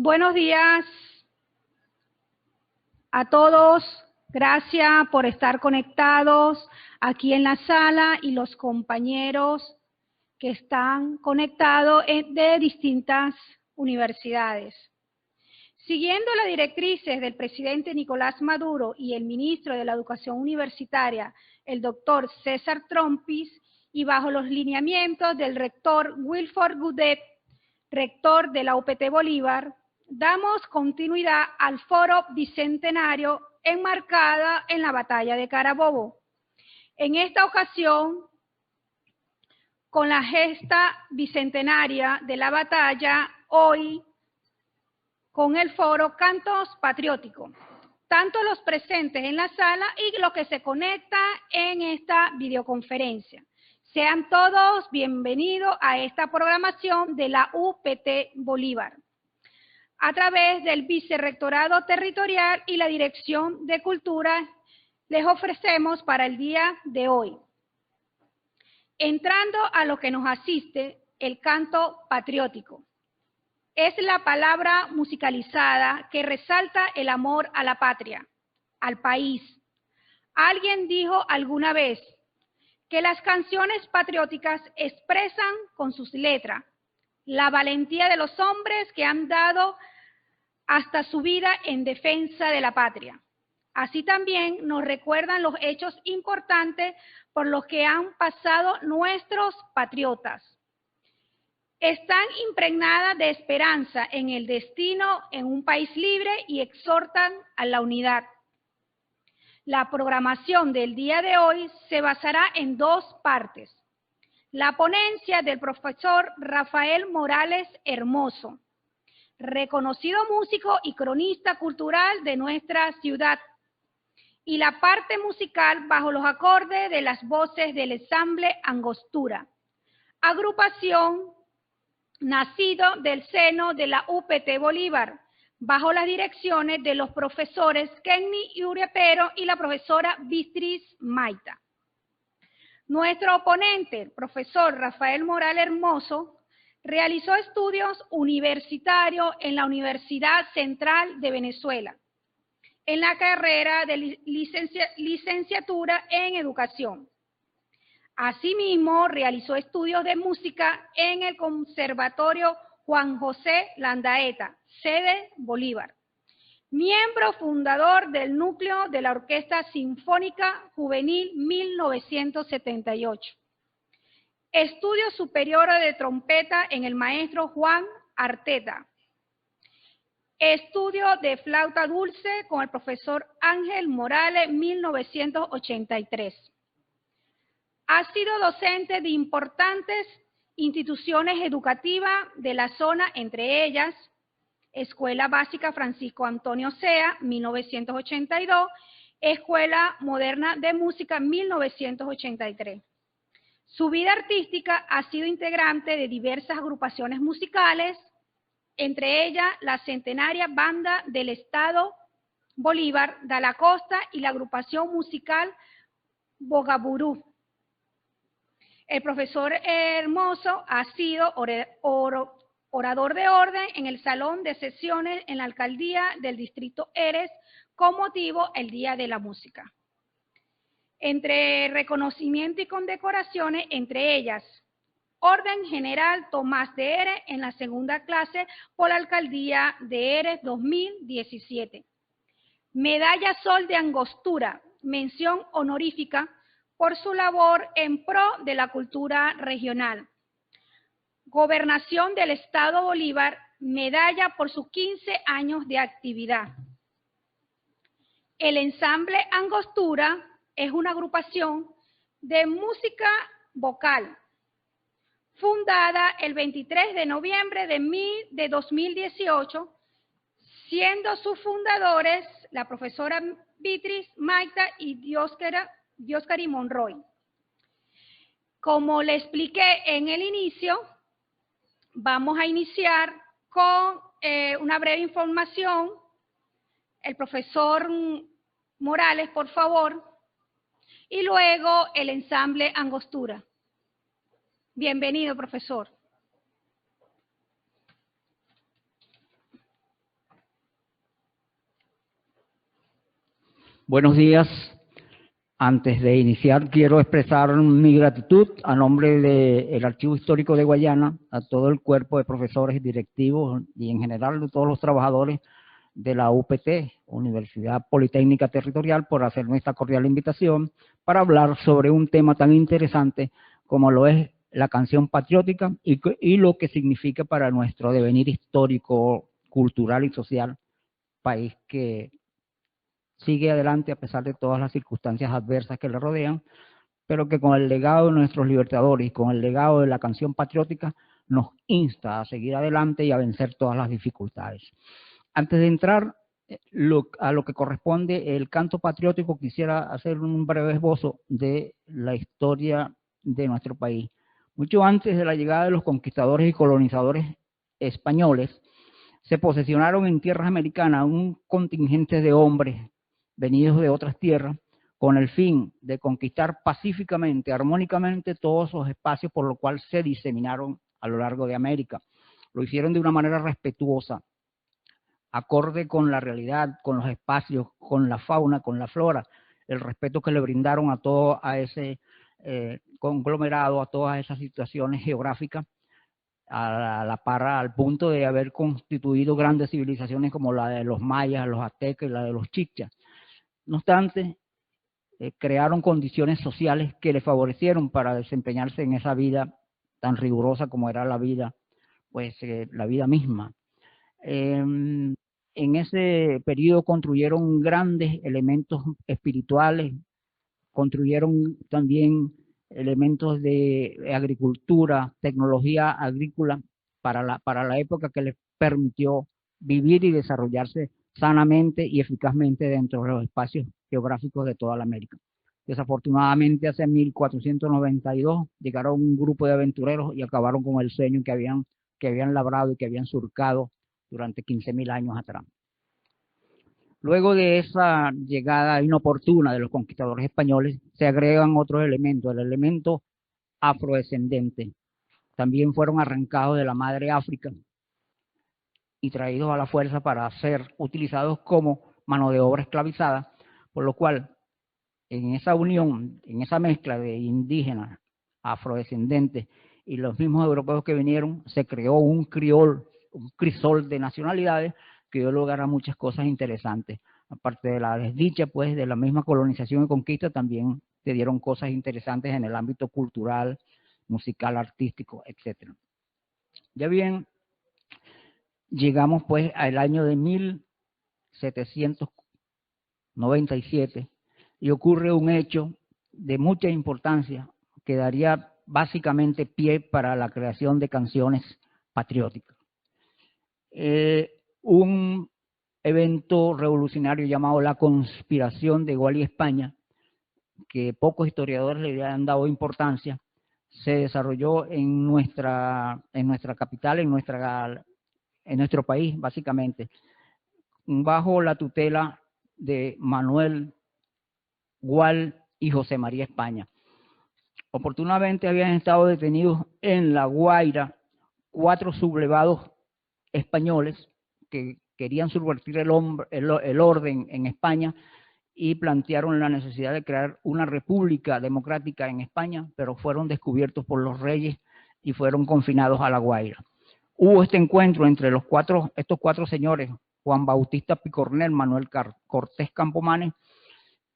Buenos días a todos. Gracias por estar conectados aquí en la sala y los compañeros que están conectados de distintas universidades. Siguiendo las directrices del presidente Nicolás Maduro y el ministro de la Educación Universitaria, el doctor César Trompis, y bajo los lineamientos del rector Wilford Goudet, rector de la UPT Bolívar, damos continuidad al foro bicentenario enmarcada en la batalla de Carabobo. En esta ocasión, con la gesta bicentenaria de la batalla, hoy con el foro Cantos Patrióticos, tanto los presentes en la sala y los que se conectan en esta videoconferencia. Sean todos bienvenidos a esta programación de la UPT Bolívar, a través del Vicerrectorado Territorial y la Dirección de Cultura. Les ofrecemos para el día de hoy, entrando a lo que nos asiste, el canto patriótico. Es la palabra musicalizada que resalta el amor a la patria, al país. Alguien dijo alguna vez que las canciones patrióticas expresan con sus letras la valentía de los hombres que han dado hasta su vida en defensa de la patria. Así también nos recuerdan los hechos importantes por los que han pasado nuestros patriotas. Están impregnadas de esperanza en el destino en un país libre y exhortan a la unidad. La programación del día de hoy se basará en dos partes. La ponencia del profesor Rafael Morales Hermoso, reconocido músico y cronista cultural de nuestra ciudad, y la parte musical bajo los acordes de las voces del ensamble Angostura, agrupación nacido del seno de la UPT Bolívar, bajo las direcciones de los profesores Kenny Uriepero y la profesora Beatriz Maita. Nuestro oponente, el profesor Rafael Morales Hermoso, realizó estudios universitarios en la Universidad Central de Venezuela, en la carrera de licenciatura en Educación. Asimismo, realizó estudios de música en el Conservatorio Juan José Landaeta, sede Bolívar. Miembro fundador del núcleo de la Orquesta Sinfónica Juvenil 1978. Estudios superiores de trompeta en el maestro Juan Arteta. Estudio de flauta dulce con el profesor Ángel Morales 1983. Ha sido docente de importantes instituciones educativas de la zona, entre ellas Escuela Básica Francisco Antonio Sea, 1982, Escuela Moderna de Música, 1983. Su vida artística ha sido integrante de diversas agrupaciones musicales, entre ellas la centenaria Banda del Estado Bolívar de la Costa y la agrupación musical Bogaburú. El profesor Hermoso ha sido orador de orden en el Salón de Sesiones en la Alcaldía del Distrito Eres con motivo el Día de la Música. Entre reconocimiento y condecoraciones, entre ellas, Orden General Tomás de Eres en la segunda clase por la Alcaldía de Eres 2017. Medalla Sol de Angostura, mención honorífica por su labor en pro de la cultura regional. Gobernación del Estado Bolívar, medalla por sus 15 años de actividad. El ensamble Angostura es una agrupación de música vocal, fundada el 23 de noviembre de 2018, siendo sus fundadores la profesora Beatriz Maita y Dioscari Monroy. Como le expliqué en el inicio, vamos a iniciar con una breve información. El profesor Morales, por favor, y luego el ensamble Angostura. Bienvenido, profesor. Buenos días. Antes de iniciar, quiero expresar mi gratitud a nombre del Archivo Histórico de Guayana, a todo el cuerpo de profesores, directivos y en general de todos los trabajadores de la UPT, Universidad Politécnica Territorial, por hacerme esta cordial invitación para hablar sobre un tema tan interesante como lo es la canción patriótica y lo que significa para nuestro devenir histórico, cultural y social, país que sigue adelante a pesar de todas las circunstancias adversas que le rodean, pero que con el legado de nuestros libertadores y con el legado de la canción patriótica nos insta a seguir adelante y a vencer todas las dificultades. Antes de entrar a lo que corresponde el canto patriótico, quisiera hacer un breve esbozo de la historia de nuestro país. Mucho antes de la llegada de los conquistadores y colonizadores españoles, se posesionaron en tierras americanas un contingente de hombres venidos de otras tierras con el fin de conquistar pacíficamente, armónicamente todos esos espacios por lo cual se diseminaron a lo largo de América. Lo hicieron de una manera respetuosa, acorde con la realidad, con los espacios, con la fauna, con la flora, el respeto que le brindaron a todo a ese conglomerado, a todas esas situaciones geográficas, al punto de haber constituido grandes civilizaciones como la de los mayas, los aztecas y la de los chichas. No obstante, crearon condiciones sociales que le favorecieron para desempeñarse en esa vida tan rigurosa como era la vida, pues la vida misma. En ese periodo construyeron grandes elementos espirituales, construyeron también elementos de agricultura, tecnología agrícola para la época que les permitió vivir y desarrollarse sanamente y eficazmente dentro de los espacios geográficos de toda la América. Desafortunadamente, hace 1492 llegaron un grupo de aventureros y acabaron con el sueño que habían labrado y que habían surcado durante 15.000 años atrás. Luego de esa llegada inoportuna de los conquistadores españoles, se agregan otros elementos, el elemento afrodescendente. También fueron arrancados de la madre África y traídos a la fuerza para ser utilizados como mano de obra esclavizada, por lo cual en esa unión, en esa mezcla de indígenas, afrodescendentes y los mismos europeos que vinieron, se creó un crisol de nacionalidades que dio lugar a muchas cosas interesantes. Aparte de la desdicha, pues, de la misma colonización y conquista, también se dieron cosas interesantes en el ámbito cultural, musical, artístico, etc. Ya bien, llegamos pues al año de 1797 y ocurre un hecho de mucha importancia que daría básicamente pie para la creación de canciones patrióticas. Un evento revolucionario llamado la Conspiración de Gual y España, que pocos historiadores le han dado importancia, se desarrolló en nuestra capital, en nuestro país, básicamente, bajo la tutela de Manuel Gual y José María España. Oportunamente habían estado detenidos en La Guaira 4 sublevados españoles que querían subvertir el orden en España y plantearon la necesidad de crear una república democrática en España, pero fueron descubiertos por los reyes y fueron confinados a La Guaira. Hubo este encuentro entre estos cuatro señores, Juan Bautista Picornell, Manuel Cortés Campomanes,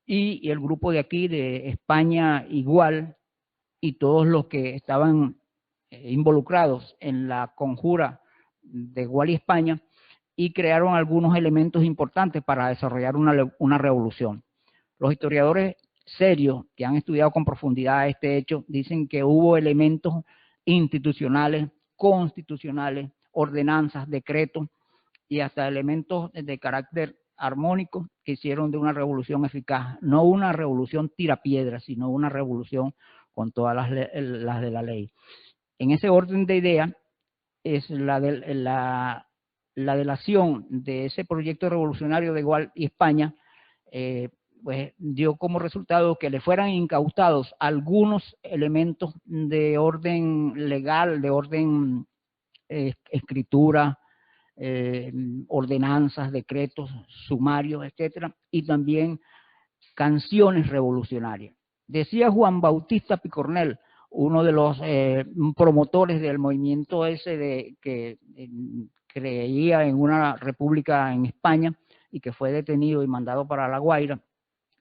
y el grupo de aquí de España igual, y todos los que estaban involucrados en la conjura de Gual y España, y crearon algunos elementos importantes para desarrollar una revolución. Los historiadores serios que han estudiado con profundidad este hecho dicen que hubo elementos institucionales, constitucionales, ordenanzas, decretos y hasta elementos de carácter armónico que hicieron de una revolución eficaz, no una revolución tirapiedras, sino una revolución con todas las de la ley. En ese orden de ideas es la delación de ese proyecto revolucionario de Gual y España, pues dio como resultado que le fueran incautados algunos elementos de orden legal, de orden escritura, ordenanzas, decretos, sumarios, etcétera, y también canciones revolucionarias. Decía Juan Bautista Picornell, uno de los promotores del movimiento ese que creía en una república en España y que fue detenido y mandado para La Guaira,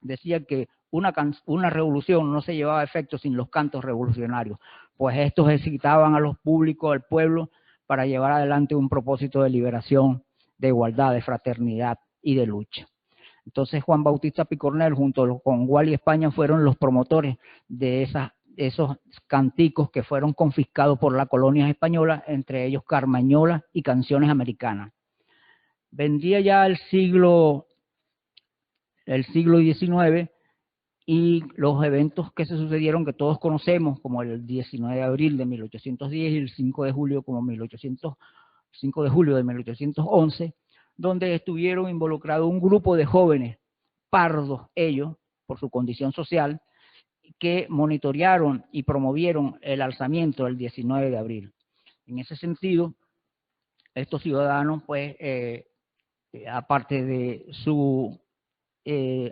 decía que una revolución no se llevaba a efecto sin los cantos revolucionarios, pues estos excitaban a los públicos, al pueblo, para llevar adelante un propósito de liberación, de igualdad, de fraternidad y de lucha. Entonces Juan Bautista Picornell junto con Wally España fueron los promotores de esos canticos que fueron confiscados por la colonia española, entre ellos Carmañola y canciones americanas. Vendría ya el siglo XIX y los eventos que se sucedieron que todos conocemos, como el 19 de abril de 1810 y el 5 de julio de 1811, donde estuvieron involucrados un grupo de jóvenes, pardos ellos, por su condición social, que monitorearon y promovieron el alzamiento del 19 de abril. En ese sentido, estos ciudadanos, pues, aparte de su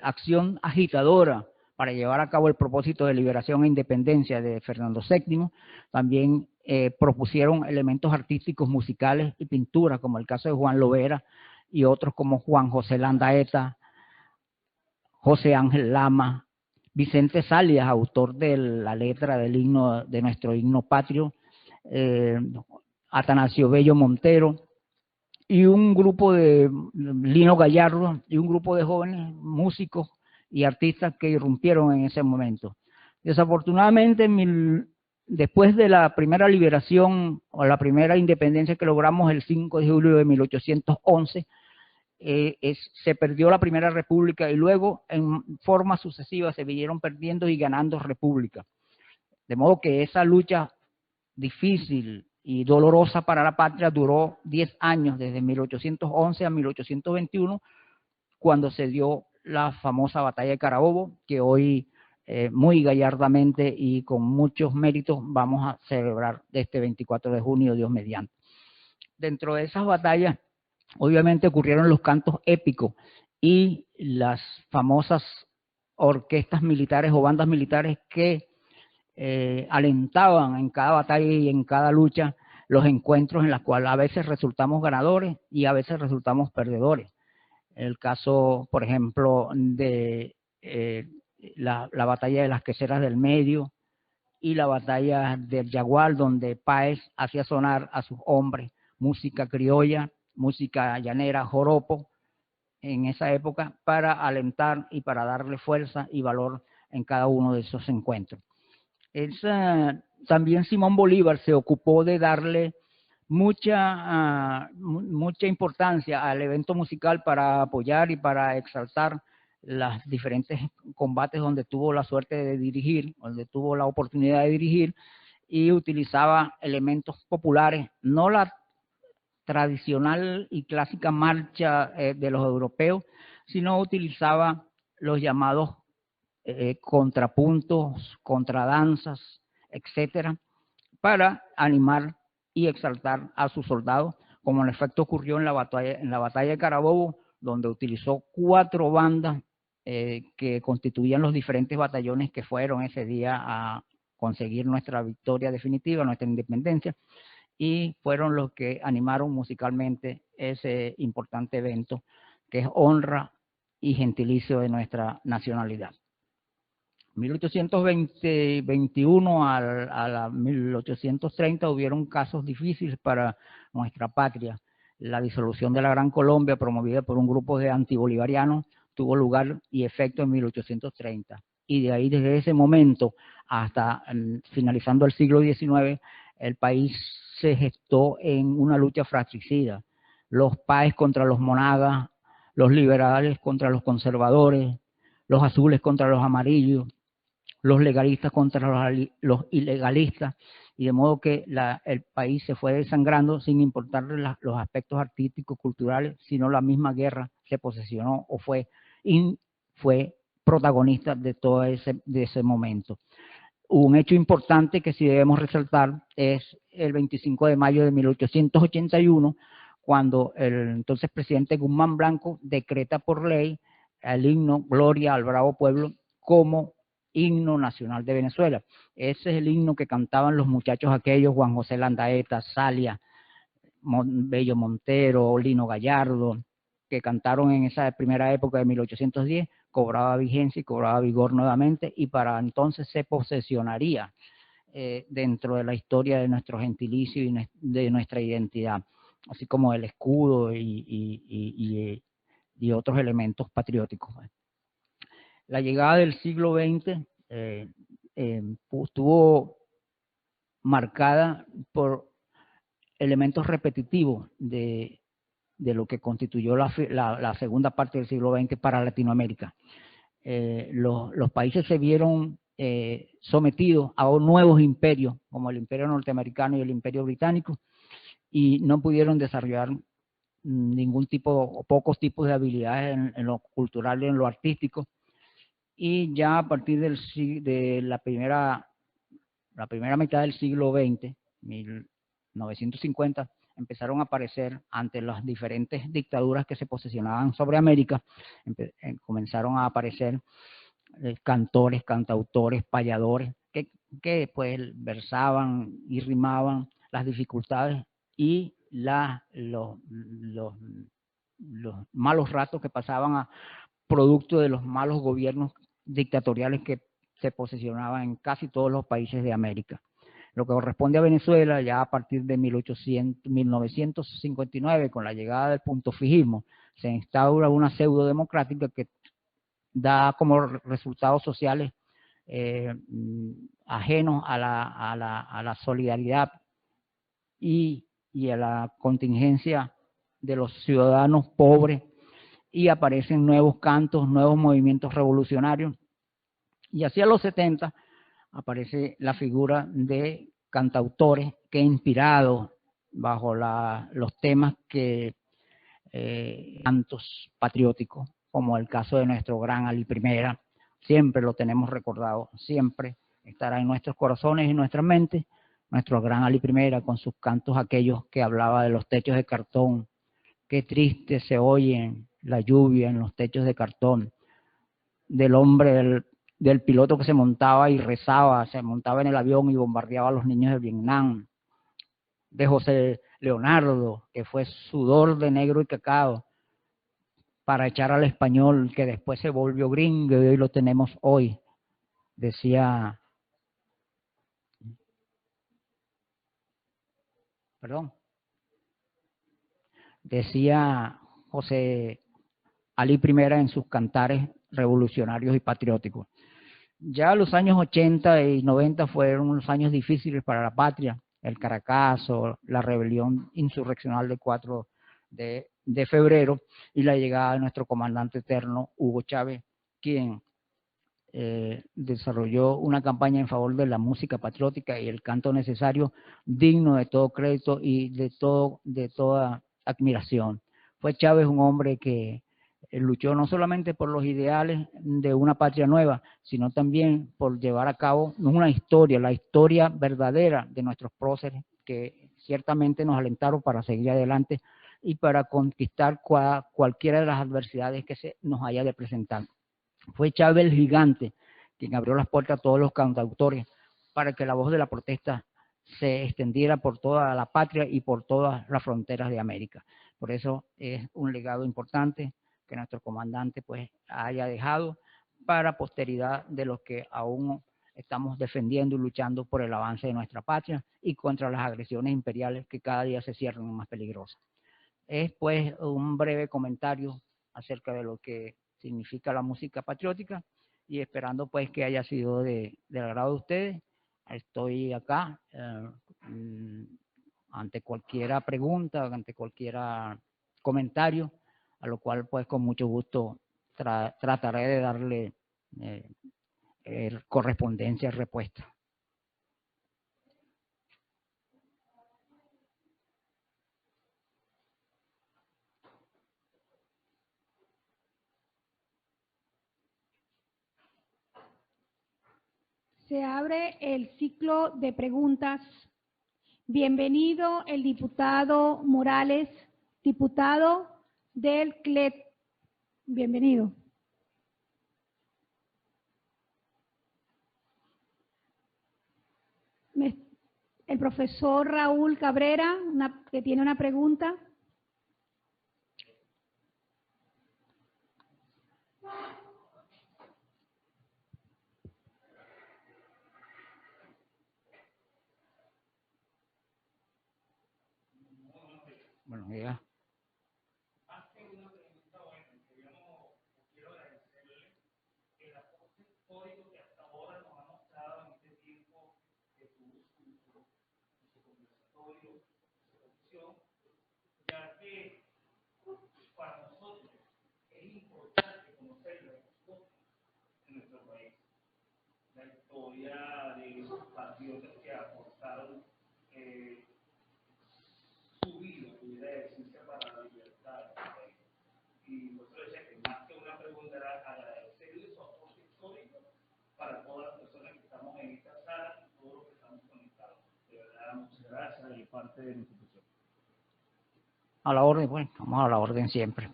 acción agitadora para llevar a cabo el propósito de liberación e independencia de Fernando VII, también propusieron elementos artísticos, musicales y pintura, como el caso de Juan Lovera y otros como Juan José Landaeta, José Ángel Lama, Vicente Salias, autor de la letra del himno, de nuestro himno patrio, Atanasio Bello Montero, y un grupo de Lino Gallardo y un grupo de jóvenes músicos y artistas que irrumpieron en ese momento. Desafortunadamente, después de la primera liberación o la primera independencia que logramos el 5 de julio de 1811, se perdió la primera república y luego en forma sucesiva se vinieron perdiendo y ganando república. De modo que esa lucha difícil y dolorosa para la patria duró 10 años, desde 1811 a 1821, cuando se dio la famosa batalla de Carabobo, que hoy muy gallardamente y con muchos méritos vamos a celebrar este 24 de junio, Dios mediante. Dentro de esas batallas, obviamente ocurrieron los cantos épicos y las famosas orquestas militares o bandas militares que alentaban en cada batalla y en cada lucha los encuentros en los cuales a veces resultamos ganadores y a veces resultamos perdedores. El caso, por ejemplo, de la batalla de las queseras del Medio y la batalla del Yagual, donde Páez hacía sonar a sus hombres música criolla, música llanera, joropo, en esa época, para alentar y para darle fuerza y valor en cada uno de esos encuentros. También Simón Bolívar se ocupó de darle mucha importancia al evento musical para apoyar y para exaltar los diferentes combates donde tuvo la suerte de dirigir, donde tuvo la oportunidad de dirigir, y utilizaba elementos populares, no la tradicional y clásica marcha de los europeos, sino utilizaba los llamados contrapuntos, contradanzas, etcétera, para animar y exaltar a sus soldados, como en efecto ocurrió en la batalla de Carabobo, donde utilizó 4 bandas que constituían los diferentes batallones que fueron ese día a conseguir nuestra victoria definitiva, nuestra independencia, y fueron los que animaron musicalmente ese importante evento, que es honra y gentilicio de nuestra nacionalidad. 1821 a 1830 hubieron casos difíciles para nuestra patria. La disolución de la Gran Colombia, promovida por un grupo de antibolivarianos, tuvo lugar y efecto en 1830. Y de ahí, desde ese momento hasta finalizando el siglo XIX, el país se gestó en una lucha fratricida. Los Páez contra los Monagas, los liberales contra los conservadores, los azules contra los amarillos, los legalistas contra los ilegalistas, y de modo que el país se fue desangrando sin importarle los aspectos artísticos, culturales, sino la misma guerra se posesionó o fue protagonista de todo ese momento. Un hecho importante que sí debemos resaltar es el 25 de mayo de 1881, cuando el entonces presidente Guzmán Blanco decreta por ley el himno Gloria al Bravo Pueblo como himno nacional de Venezuela. Ese es el himno que cantaban los muchachos aquellos, Juan José Landaeta, Salia, Bello Montero, Lino Gallardo, que cantaron en esa primera época de 1810, cobraba vigencia y cobraba vigor nuevamente, y para entonces se posesionaría dentro de la historia de nuestro gentilicio y de nuestra identidad, así como el escudo y otros elementos patrióticos. La llegada del siglo XX estuvo marcada por elementos repetitivos de lo que constituyó la segunda parte del siglo XX para Latinoamérica. Los países se vieron sometidos a nuevos imperios, como el imperio norteamericano y el imperio británico, y no pudieron desarrollar ningún tipo o pocos tipos de habilidades en lo cultural y en lo artístico, y ya a partir de la primera mitad del siglo XX, 1950, empezaron a aparecer ante las diferentes dictaduras que se posesionaban sobre América, comenzaron a aparecer cantores, cantautores, payadores, que pues versaban y rimaban las dificultades y los malos ratos que pasaban producto de los malos gobiernos dictatoriales que se posesionaban en casi todos los países de América. Lo que corresponde a Venezuela, ya a partir de 1959, con la llegada del puntofijismo, se instaura una pseudo democrática que da como resultados sociales ajenos a la solidaridad y a la contingencia de los ciudadanos pobres, y aparecen nuevos cantos, nuevos movimientos revolucionarios, y hacia los 70 aparece la figura de cantautores que, inspirados bajo los temas cantos patrióticos, como el caso de nuestro gran Ali Primera, siempre lo tenemos recordado, siempre estará en nuestros corazones y en nuestras mentes, nuestro gran Ali Primera, con sus cantos aquellos que hablaba de los techos de cartón, qué triste se oyen la lluvia en los techos de cartón, del hombre, del piloto que se montaba y rezaba, se montaba en el avión y bombardeaba a los niños de Vietnam, de José Leonardo, que fue sudor de negro y cacao para echar al español, que después se volvió gringo y hoy lo tenemos hoy. Decía, José Ali Primera en sus cantares revolucionarios y patrióticos. Ya los años 80 y 90 fueron unos años difíciles para la patria, el Caracazo, la rebelión insurreccional del 4 de febrero y la llegada de nuestro comandante eterno, Hugo Chávez, quien desarrolló una campaña en favor de la música patriótica y el canto necesario, digno de todo crédito y de toda admiración. Fue Chávez un hombre que luchó no solamente por los ideales de una patria nueva, sino también por llevar a cabo la historia verdadera de nuestros próceres, que ciertamente nos alentaron para seguir adelante y para conquistar cualquiera de las adversidades que nos haya de presentar. Fue Chávez el gigante quien abrió las puertas a todos los cantautores para que la voz de la protesta se extendiera por toda la patria y por todas las fronteras de América. Por eso es un legado importante que nuestro comandante pues haya dejado para posteridad de los que aún estamos defendiendo y luchando por el avance de nuestra patria y contra las agresiones imperiales que cada día se cierran más peligrosas. Es pues un breve comentario acerca de lo que significa la música patriótica y esperando pues que haya sido del agrado de ustedes. Estoy acá ante cualquier pregunta, ante cualquier comentario, a lo cual pues con mucho gusto trataré de darle correspondencia y respuesta. Se abre el ciclo de preguntas. Bienvenido el diputado Morales, diputado del CLET. Bienvenido. El profesor Raúl Cabrera, que tiene una pregunta. Buenos días. Ya que para nosotros es importante conocer la historia de nuestro país, la historia de los patriotas que aportaron su vida, pudiera decirse, para la libertad de nuestro país. Y nosotros decíamos que más que una pregunta era agradecerles su aporte histórico para todas las personas que estamos en esta sala y todos los que estamos conectados. De verdad, muchas gracias de parte de la institución. A la orden, bueno, vamos a la orden siempre.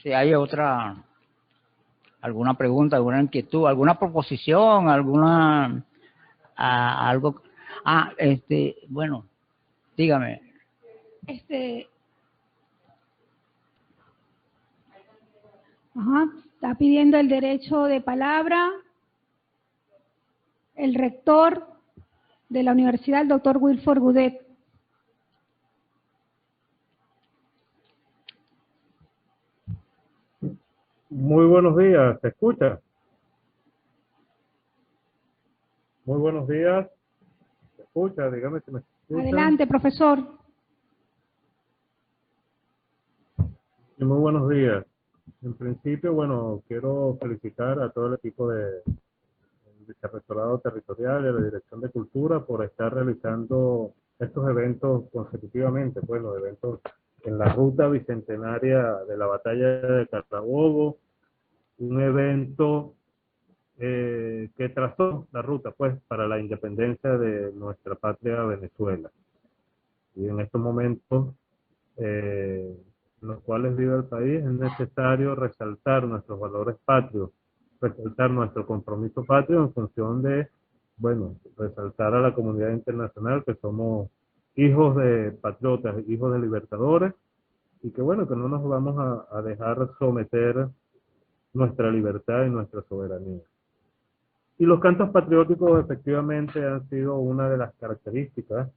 Si hay alguna pregunta, alguna inquietud, alguna proposición, algo. Bueno, dígame. Está pidiendo el derecho de palabra el rector de la universidad, el doctor Wilford Goudet. Muy buenos días, ¿se escucha? Muy buenos días, ¿se escucha? Dígame si me escucha. Adelante, profesor. Y muy buenos días. En principio, bueno, quiero felicitar a todo el equipo del Vicerrectorado Territorial de la Dirección de Cultura por estar realizando estos eventos consecutivamente, pues los eventos en la ruta bicentenaria de la batalla de Carabobo, un evento que trazó la ruta pues para la independencia de nuestra patria Venezuela. Y en estos momentos en los cuales vive el país es necesario resaltar nuestros valores patrios, resaltar nuestro compromiso patrio en función de, bueno, resaltar a la comunidad internacional que somos hijos de patriotas, hijos de libertadores, y que bueno, que no nos vamos a dejar someter nuestra libertad y nuestra soberanía. Y los cantos patrióticos efectivamente han sido una de las características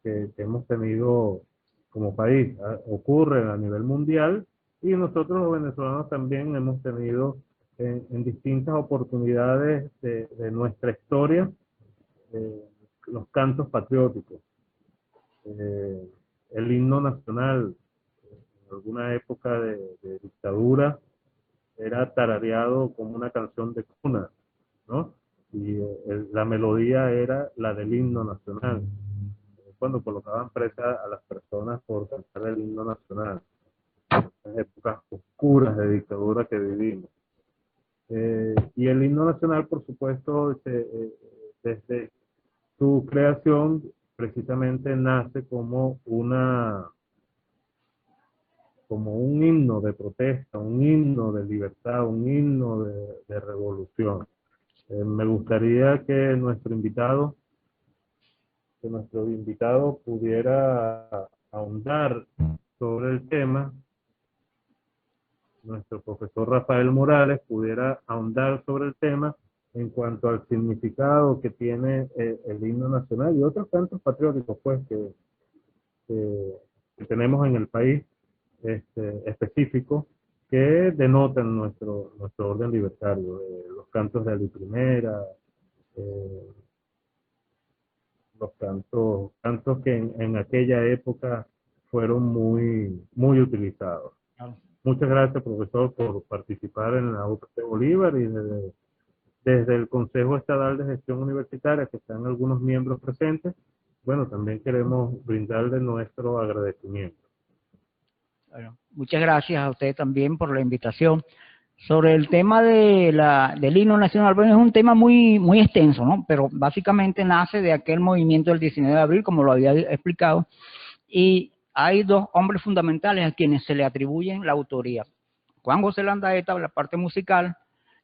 que hemos tenido como país. Ocurren a nivel mundial y nosotros los venezolanos también hemos tenido en distintas oportunidades de nuestra historia los cantos patrióticos. El himno nacional, en alguna época de dictadura, era tarareado como una canción de cuna, ¿no? Y la melodía era la del himno nacional, cuando colocaban presa a las personas por cantar el himno nacional, en épocas oscuras de dictadura que vivimos. Y el himno nacional, por supuesto, desde su creación, precisamente nace como un himno de protesta, un himno de libertad, un himno de revolución. Me gustaría que nuestro invitado pudiera ahondar sobre el tema, nuestro profesor Rafael Morales pudiera ahondar sobre el tema en cuanto al significado que tiene el himno nacional y otros cantos patrióticos pues que tenemos en el país específico que denotan nuestro orden libertario, los cantos de Ali Primera, los cantos que en aquella época fueron muy utilizados. Claro. Muchas gracias, profesor, por participar en la UPC Bolívar y desde el Consejo Estadal de Gestión Universitaria, que están algunos miembros presentes, bueno, también queremos brindarle nuestro agradecimiento. Bueno, muchas gracias a usted también por la invitación. Sobre el tema del himno nacional, bueno, es un tema muy extenso, ¿no? Pero básicamente nace de aquel movimiento del 19 de abril, como lo había explicado, y hay dos hombres fundamentales a quienes se le atribuyen la autoría. Juan José Landaeta, la parte musical,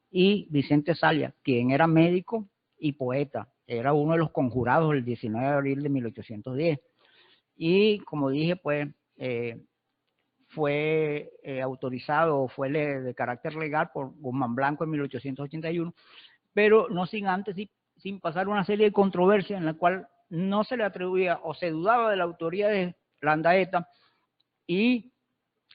y Vicente Salia, quien era médico y poeta. Era uno de los conjurados el 19 de abril de 1810. Y como dije, pues fue autorizado, fue de carácter legal por Guzmán Blanco en 1881, pero no sin antes, sin pasar una serie de controversias en la cual no se le atribuía o se dudaba de la autoría de Landaeta y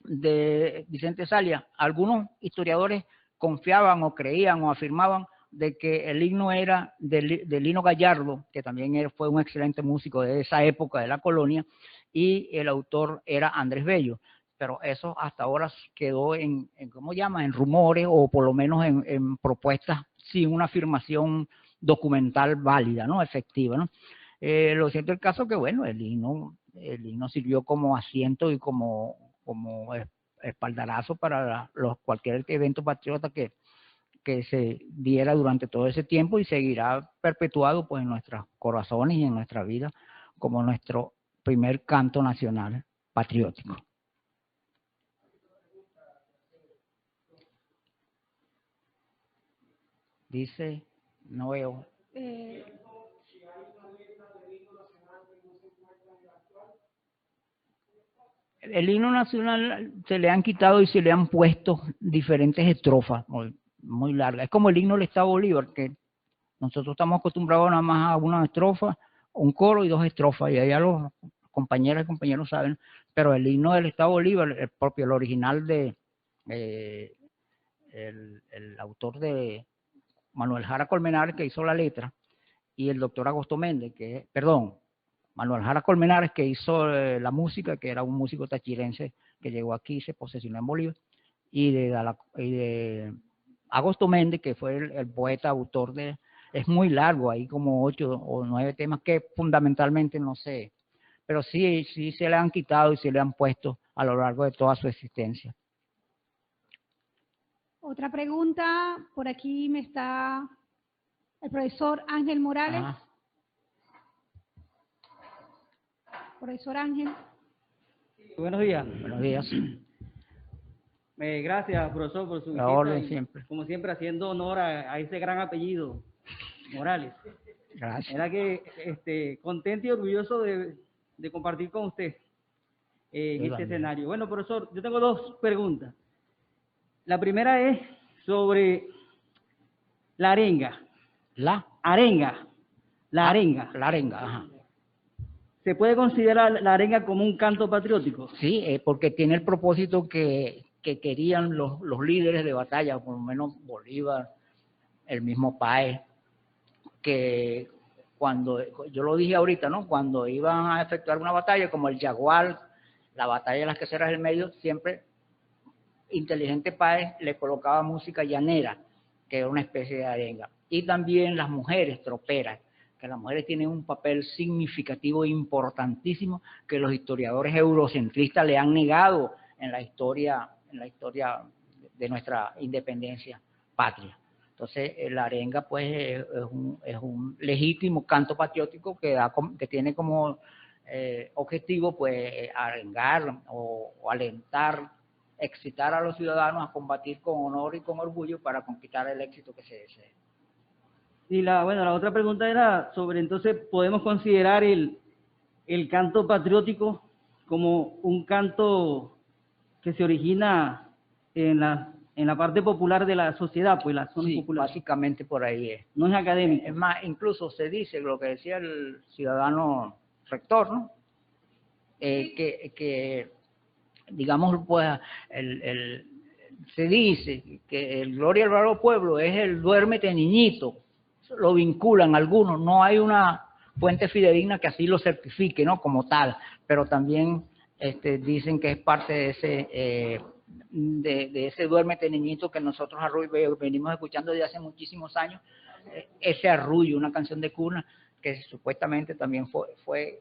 de Vicente Salia. Algunos historiadores confiaban o creían o afirmaban de que el himno era de Lino Gallardo, que también fue un excelente músico de esa época de la colonia, y el autor era Andrés Bello. Pero eso hasta ahora quedó en ¿cómo llama? En rumores o por lo menos en propuestas sin una afirmación documental válida, ¿no? Efectiva, ¿no? Lo cierto del caso que, bueno, el himno sirvió como asiento y como espaldarazo para cualquier evento patriota que se diera durante todo ese tiempo y seguirá perpetuado pues en nuestros corazones y en nuestra vida como nuestro primer canto nacional patriótico. Dice, no veo. El himno nacional se le han quitado y se le han puesto diferentes estrofas muy largas. Es como el himno del Estado Bolívar, que nosotros estamos acostumbrados nada más a una estrofa, un coro y 2 estrofas, y allá los compañeras y compañeros saben, pero el himno del Estado Bolívar, el propio, el original el autor de Manuel Jara Colmenares, que hizo la letra, y el doctor Agosto Méndez, Manuel Jara Colmenares, que hizo la música, que era un músico tachirense que llegó aquí y se posesionó en Bolívar, y de Agosto Méndez, que fue el poeta autor es muy largo, hay como 8 o 9 temas que fundamentalmente no sé, pero sí se le han quitado y se le han puesto a lo largo de toda su existencia. Otra pregunta, por aquí me está el profesor Ángel Morales. Ajá. Profesor Ángel. Buenos días. Buenos días. Gracias, profesor, por su La visita. orden siempre. Como siempre, haciendo honor a ese gran apellido, Morales. Gracias. Era que contento y orgulloso de compartir con usted este escenario. Bueno, profesor, yo tengo 2 preguntas. La primera es sobre la arenga. La arenga. La arenga, ajá. ¿Se puede considerar la arenga como un canto patriótico? Sí, porque tiene el propósito que querían los líderes de batalla, por lo menos Bolívar, el mismo Páez, que cuando, yo lo dije ahorita, ¿no? Cuando iban a efectuar una batalla, como el Jaguar, la batalla de las Caseras del Medio, siempre inteligente Páez le colocaba música llanera, que era una especie de arenga. Y también las mujeres troperas, que las mujeres tienen un papel significativo e importantísimo que los historiadores eurocentristas le han negado en la historia de nuestra independencia patria. Entonces, la arenga pues es un legítimo canto patriótico que tiene como objetivo pues arengar o alentar, excitar a los ciudadanos a combatir con honor y con orgullo para conquistar el éxito que se desee. Y la otra pregunta era sobre, entonces, ¿podemos considerar el canto patriótico como un canto que se origina en la parte popular de la sociedad, pues la zona popular? Básicamente por ahí es. No es académico. Es más, incluso se dice lo que decía el ciudadano rector, ¿no? Que digamos, pues, se dice que el Gloria al Bravo Pueblo es el duérmete niñito. Lo vinculan algunos, no hay una fuente fidedigna que así lo certifique, ¿no? Como tal, pero también dicen que es parte de ese duérmete niñito que nosotros venimos escuchando desde hace muchísimos años, ese arrullo, una canción de cuna que supuestamente también fue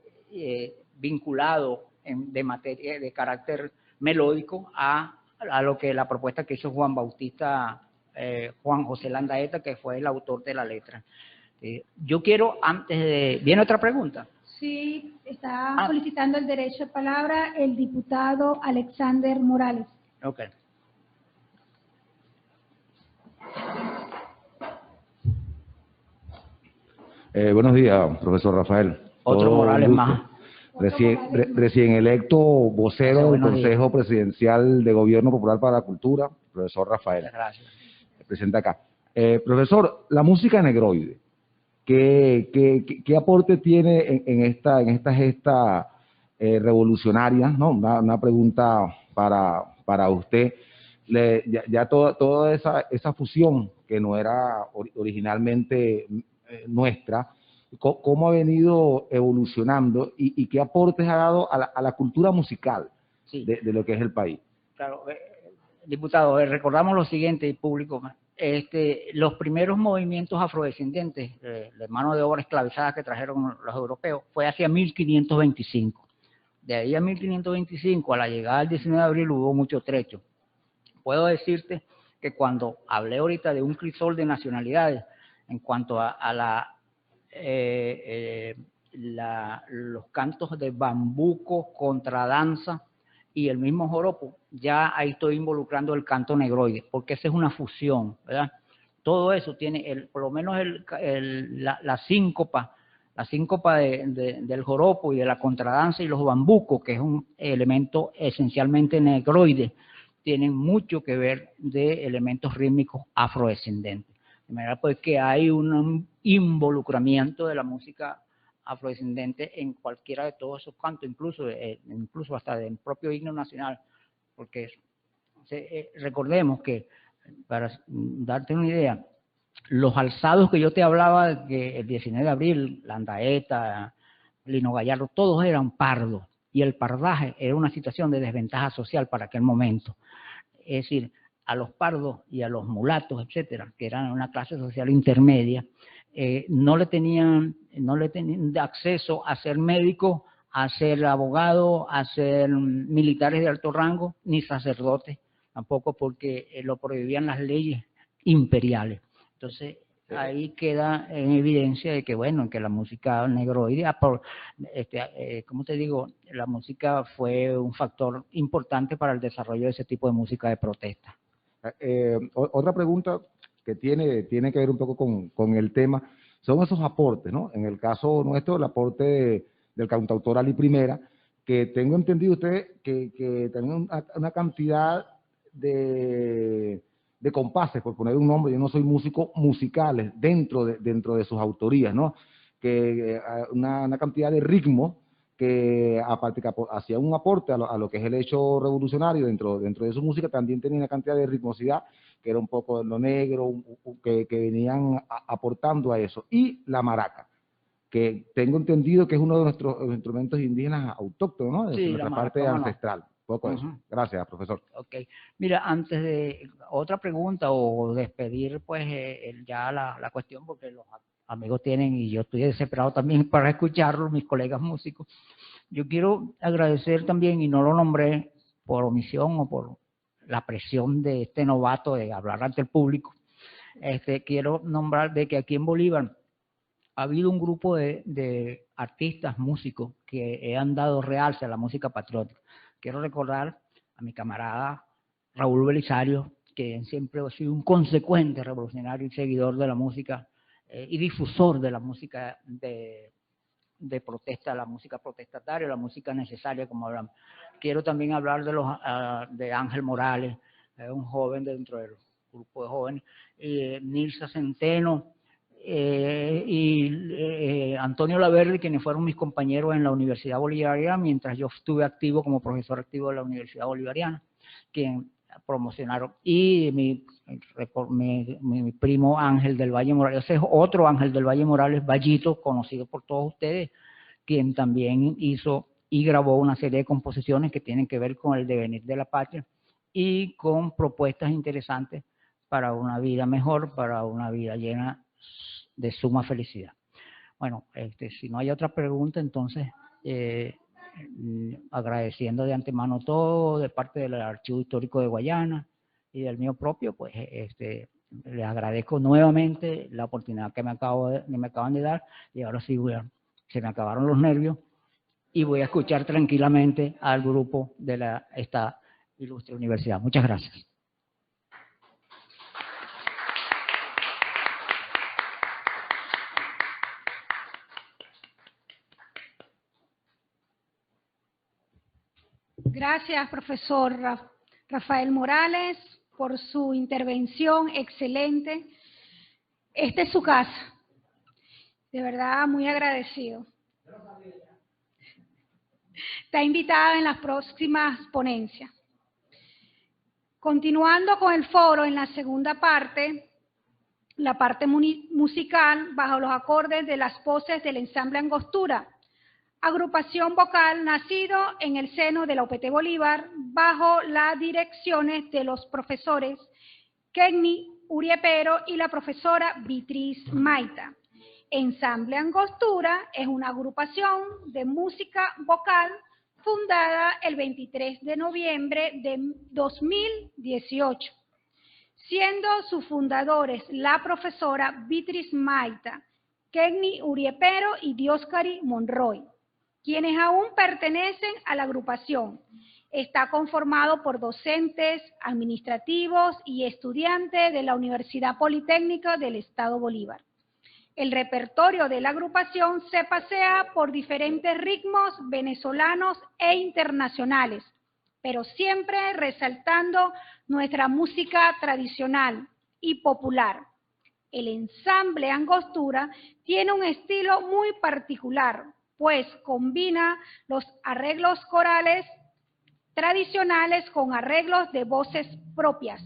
vinculado de materia de carácter melódico a lo que la propuesta que hizo Juan José Landaeta, que fue el autor de la letra. Yo quiero, ¿viene otra pregunta? Sí, está solicitando el derecho de palabra el diputado Alexander Morales. Ok. Buenos días, profesor Rafael. Otro Morales más. Recién electo vocero del Buenos días. Consejo Presidencial de Gobierno Popular para la Cultura, profesor Rafael. Muchas gracias. Presenta acá. Profesor, la música negroide, ¿qué aporte tiene en esta gesta revolucionaria? ¿No? Una pregunta para usted. Ya toda esa fusión que no era originalmente nuestra, ¿cómo ha venido evolucionando y qué aportes ha dado a la cultura musical Sí. de lo que es el país? Claro, diputado, recordamos lo siguiente, público. Los primeros movimientos afrodescendientes de mano de obra esclavizada que trajeron los europeos fue hacia 1525. De ahí a 1525, a la llegada del 19 de abril, hubo mucho trecho. Puedo decirte que cuando hablé ahorita de un crisol de nacionalidades, en cuanto a los cantos de bambuco, contradanza y el mismo joropo, ya ahí estoy involucrando el canto negroide, porque esa es una fusión, ¿verdad? Todo eso tiene, por lo menos la síncopa del joropo y de la contradanza y los bambucos, que es un elemento esencialmente negroide, tienen mucho que ver de elementos rítmicos afrodescendentes. De manera pues que hay un involucramiento de la música afrodescendente en cualquiera de todos esos cantos, incluso hasta del propio himno nacional, porque recordemos que, para darte una idea, los alzados que yo te hablaba, que el 19 de abril, Landaeta, Lino Gallardo, todos eran pardos, y el pardaje era una situación de desventaja social para aquel momento. Es decir, a los pardos y a los mulatos, etcétera, que eran una clase social intermedia, no le tenían acceso a ser médicos, a ser abogados, a ser militares de alto rango, ni sacerdotes, tampoco, porque lo prohibían las leyes imperiales. Entonces, ahí queda en evidencia de que, bueno, que la música negroide, ¿cómo te digo? La música fue un factor importante para el desarrollo de ese tipo de música de protesta. Otra pregunta que tiene que ver un poco con el tema, son esos aportes, ¿no? En el caso nuestro, el aporte del cantautor Ali Primera, que tengo entendido usted que tenía una cantidad de compases, por poner un nombre, yo no soy músico, musicales dentro de sus autorías, ¿no? Que una cantidad de ritmos que aparte que hacía un aporte a lo que es el hecho revolucionario dentro de su música, también tenía una cantidad de ritmosidad que era un poco de lo negro, que venían aportando a eso. Y la maraca, que tengo entendido que es uno de nuestros instrumentos indígenas autóctonos, ¿no? De nuestra parte ancestral. Poco eso. Gracias, profesor. Ok. Mira, antes de otra pregunta o despedir, pues, ya la cuestión, porque los amigos tienen, y yo estoy desesperado también para escucharlos, mis colegas músicos. Yo quiero agradecer también, y no lo nombré por omisión o por la presión de este novato de hablar ante el público, quiero nombrar de que aquí en Bolívar ha habido un grupo de artistas, músicos, que han dado realce a la música patriótica. Quiero recordar a mi camarada Raúl Belisario, que siempre ha sido un consecuente revolucionario y seguidor de la música y difusor de la música de protesta, la música protestataria, la música necesaria, como hablamos. Quiero también hablar de Ángel Morales, un joven dentro del grupo de jóvenes, Nilsa Centeno, y Antonio Laverde, quienes fueron mis compañeros en la Universidad Bolivariana, mientras yo estuve activo como profesor activo de la Universidad Bolivariana, quien promocionaron, y mi primo Ángel del Valle Morales, ese es otro Ángel del Valle Morales, Vallito, conocido por todos ustedes, quien también hizo y grabó una serie de composiciones que tienen que ver con el devenir de la patria y con propuestas interesantes para una vida mejor, para una vida llena de suma felicidad. Bueno, si no hay otra pregunta, entonces agradeciendo de antemano todo de parte del Archivo Histórico de Guayana y del mío propio, pues les agradezco nuevamente la oportunidad que me acaban de dar, y ahora sí se me acabaron los nervios y voy a escuchar tranquilamente al grupo de esta ilustre universidad. Muchas gracias. Gracias, profesor Rafael Morales, por su intervención excelente. Esta es su casa. De verdad, muy agradecido. Está invitada en las próximas ponencias. Continuando con el foro, en la segunda parte, la parte musical, bajo los acordes de las voces del ensamble Angostura, agrupación vocal nacido en el seno de la UPT Bolívar, bajo las direcciones de los profesores Kenny Uriepero y la profesora Beatriz Maita. Ensamble Angostura es una agrupación de música vocal fundada el 23 de noviembre de 2018, siendo sus fundadores la profesora Beatriz Maita, Kenny Uriepero y Dioscari Monroy, quienes aún pertenecen a la agrupación. Está conformado por docentes, administrativos y estudiantes de la Universidad Politécnica del Estado Bolívar. El repertorio de la agrupación se pasea por diferentes ritmos venezolanos e internacionales, pero siempre resaltando nuestra música tradicional y popular. El ensamble Angostura tiene un estilo muy particular, pues combina los arreglos corales tradicionales con arreglos de voces propias.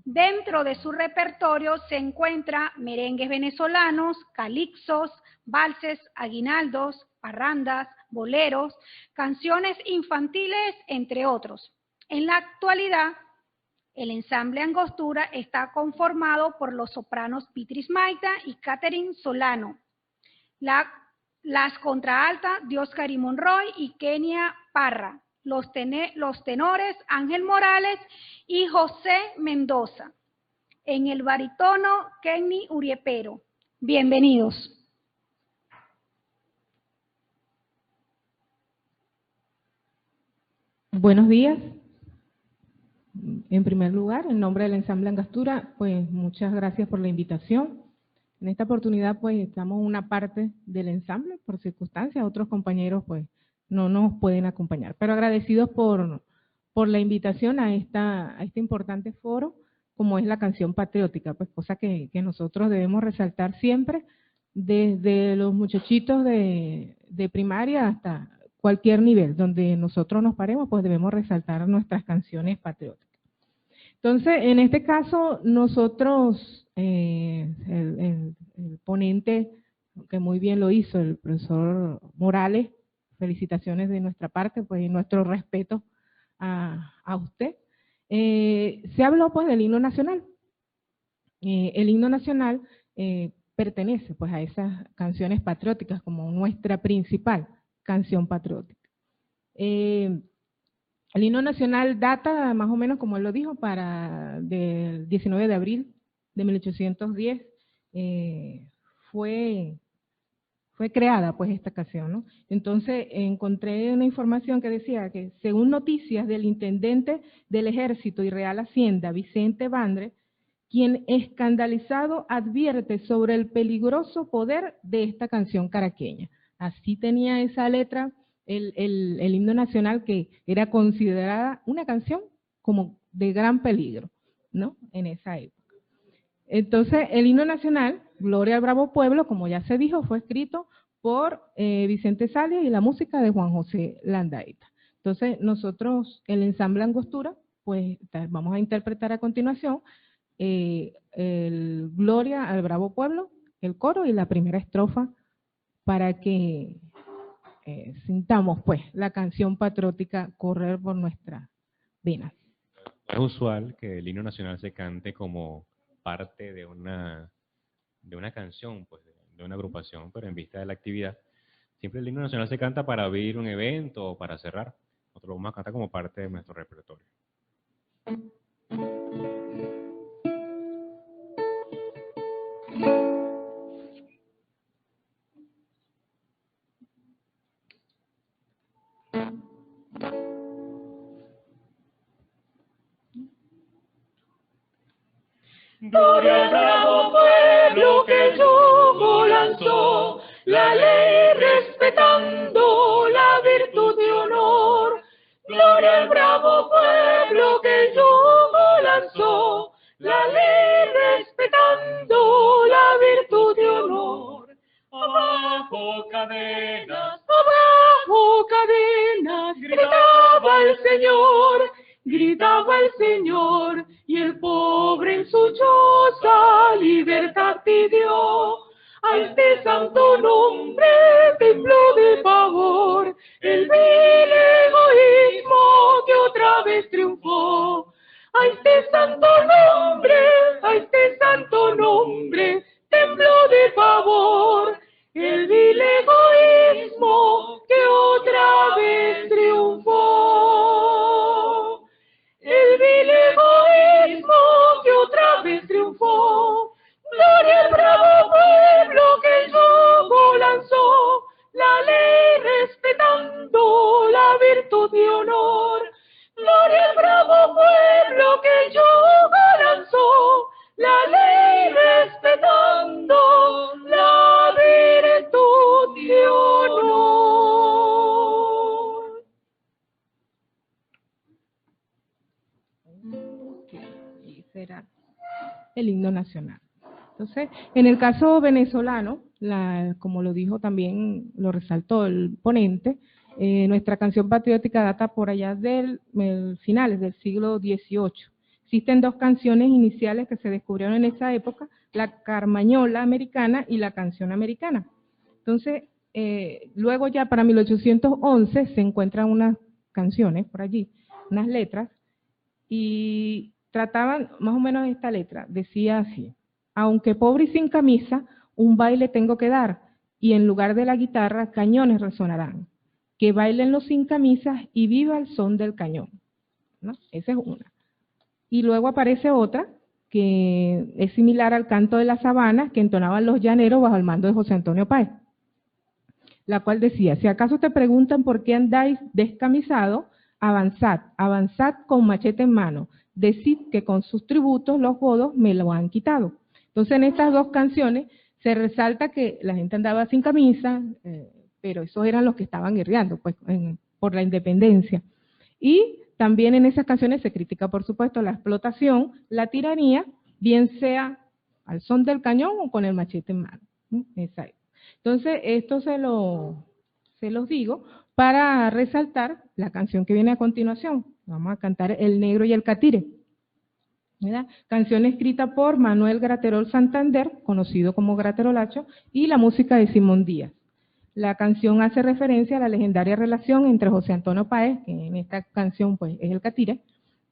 Dentro de su repertorio se encuentra merengues venezolanos, calipsos, valses, aguinaldos, parrandas, boleros, canciones infantiles, entre otros. En la actualidad, el ensamble Angostura está conformado por los sopranos Beatriz Maita y Catherine Solano, las contraaltas Dioscari Monroy y Kenia Parra, los tenores Ángel Morales y José Mendoza. En el barítono, Kenny Uriepero. Bienvenidos. Buenos días. En primer lugar, en nombre del ensamble Angostura, pues muchas gracias por la invitación. En esta oportunidad, pues estamos una parte del ensamble, por circunstancias, otros compañeros, pues, no nos pueden acompañar, pero agradecidos por la invitación a este importante foro, como es la canción patriótica, pues cosa que nosotros debemos resaltar siempre, desde los muchachitos de primaria hasta cualquier nivel, donde nosotros nos paremos, pues debemos resaltar nuestras canciones patrióticas. Entonces, en este caso, nosotros, el ponente, que muy bien lo hizo, el profesor Morales, felicitaciones de nuestra parte, pues y nuestro respeto a usted. Se habló pues del himno nacional. El himno nacional pertenece pues a esas canciones patrióticas como nuestra principal canción patriótica. El himno nacional data más o menos, como él lo dijo, del 19 de abril de 1810. Fue creada pues esta canción, ¿no? Entonces encontré una información que decía que según noticias del intendente del Ejército y Real Hacienda, Vicente Vandre, quien escandalizado advierte sobre el peligroso poder de esta canción caraqueña. Así tenía esa letra el himno nacional, que era considerada una canción como de gran peligro, ¿no? En esa época. Entonces, el himno nacional, Gloria al Bravo Pueblo, como ya se dijo, fue escrito por Vicente Salia y la música de Juan José Landaeta. Entonces, nosotros, el ensamble Angostura, pues vamos a interpretar a continuación el Gloria al Bravo Pueblo, el coro y la primera estrofa, para que sintamos pues la canción patriótica correr por nuestras venas. Es usual que el himno nacional se cante como parte de una canción, pues de una agrupación, pero en vista de la actividad, siempre el himno nacional se canta para abrir un evento o para cerrar. Nosotros lo vamos a cantar como parte de nuestro repertorio. Gloria al bravo pueblo que el yugo lanzó, la ley respetando la virtud de honor. Gloria al Señor, gritaba el Señor, y el pobre en su choza libertad pidió. A este santo nombre tembló de pavor el vil egoísmo que otra vez triunfó. A este santo nombre tembló de pavor el vil egoísmo que otra vez triunfó. El vil egoísmo que otra vez triunfó. Gloria al bravo pueblo que el yugo lanzó, la ley respetando la virtud y honor. Gloria al bravo pueblo que el yugo lanzó, la ley respetando la virtud y honor. Y será el himno nacional. Entonces, en el caso venezolano, como lo dijo también, lo resaltó el ponente, nuestra canción patriótica data por allá del finales del siglo XVIII. Existen dos canciones iniciales que se descubrieron en esa época, la carmañola americana y la canción americana. Entonces, luego ya para 1811 se encuentran unas canciones por allí, unas letras, y trataban más o menos esta letra, decía así: aunque pobre y sin camisa, un baile tengo que dar, y en lugar de la guitarra, cañones resonarán. Que bailen los sin camisas y viva el son del cañón, ¿no? Esa es una. Y luego aparece otra, que es similar al canto de la sabana, que entonaban los llaneros bajo el mando de José Antonio Páez, la cual decía: si acaso te preguntan por qué andáis descamisado, avanzad, avanzad con machete en mano, decid que con sus tributos los godos me lo han quitado. Entonces, en estas dos canciones se resalta que la gente andaba sin camisa, pero esos eran los que estaban guerreando pues, por la independencia. Y también en esas canciones se critica, por supuesto, la explotación, la tiranía, bien sea al son del cañón o con el machete en mano. Exacto. Entonces, esto se los digo para resaltar la canción que viene a continuación. Vamos a cantar El Negro y el Catire, ¿verdad? Canción escrita por Manuel Graterol Santander, conocido como Graterolacho, y la música de Simón Díaz. La canción hace referencia a la legendaria relación entre José Antonio Páez, que en esta canción pues es el Catire,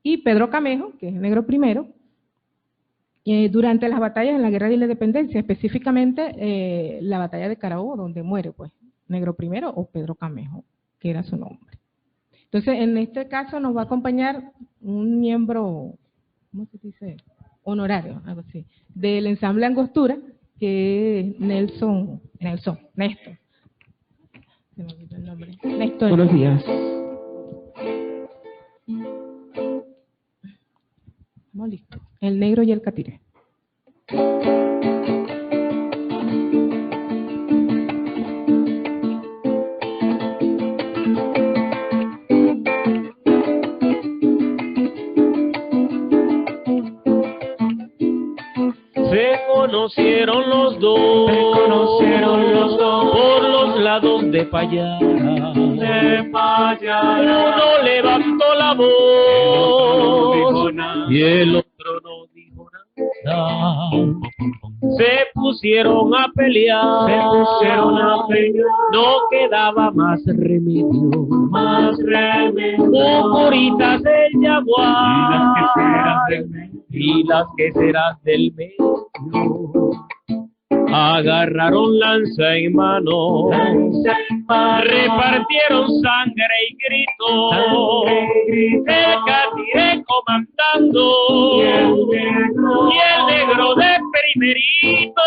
y Pedro Camejo, que es el Negro Primero, durante las batallas en la Guerra de la Independencia, específicamente la batalla de Carabobo, donde muere pues Negro Primero o Pedro Camejo, que era su nombre. Entonces, en este caso nos va a acompañar un miembro, ¿cómo se dice? Honorario, algo así, del ensamble Angostura, que es Néstor. Se me olvidó el nombre. Néstor. Buenos días. Estamos listos. El Negro y el Catire. Se conocieron los dos por los lados de Payara. Uno levantó la voz y el otro no dijo nada. Se pusieron a pelear, no quedaba más remedio. Coritas del jaguar y las queseras del medio. Agarraron lanza en mano, repartieron sangre y grito, el Catire comandando y el negro de primerito,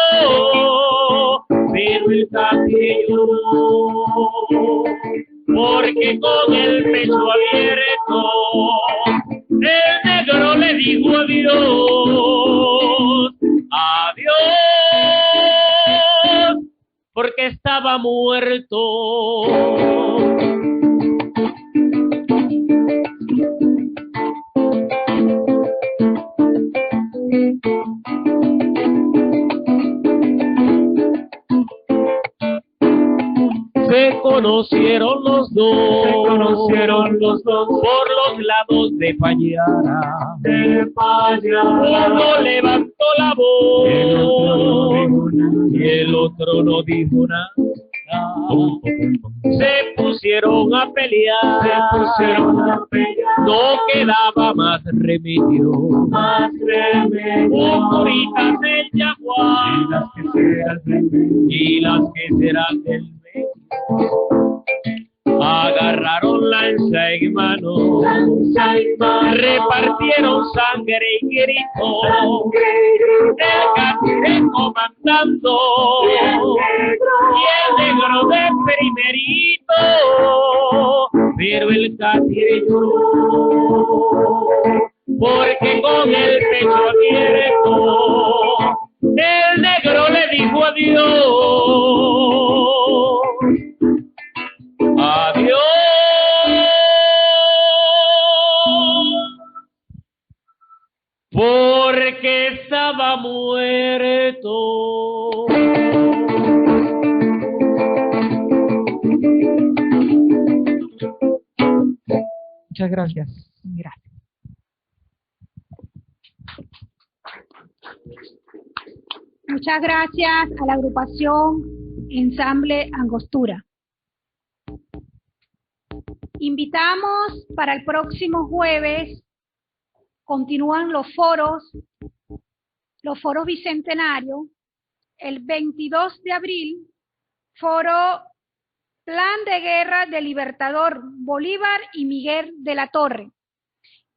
pero el Catire lloró, porque con el pecho abierto el negro le dijo adiós, adiós, porque estaba muerto. Se conocieron los dos por los lados de Payara. Uno levantó la voz y el otro no dijo nada. Se pusieron a pelear, no quedaba más remedio. Ocoritas del Yaguar y las que serán del medio. Agarraron lanza en mano, repartieron sangre y grito, el catiré comandando y el negro de primerito, pero el catiré lloró, porque con el pecho abierto el negro le dijo adiós. Adiós, porque estaba muerto. Muchas gracias. Gracias. Muchas gracias a la agrupación Ensamble Angostura. Invitamos para el próximo jueves, continúan los foros bicentenarios, el 22 de abril, foro Plan de Guerra del Libertador Bolívar y Miguel de la Torre,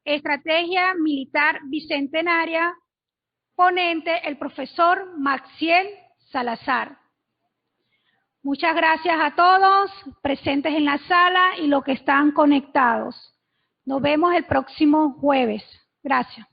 Estrategia Militar Bicentenaria, ponente el profesor Maxiel Salazar. Muchas gracias a todos presentes en la sala y los que están conectados. Nos vemos el próximo jueves. Gracias.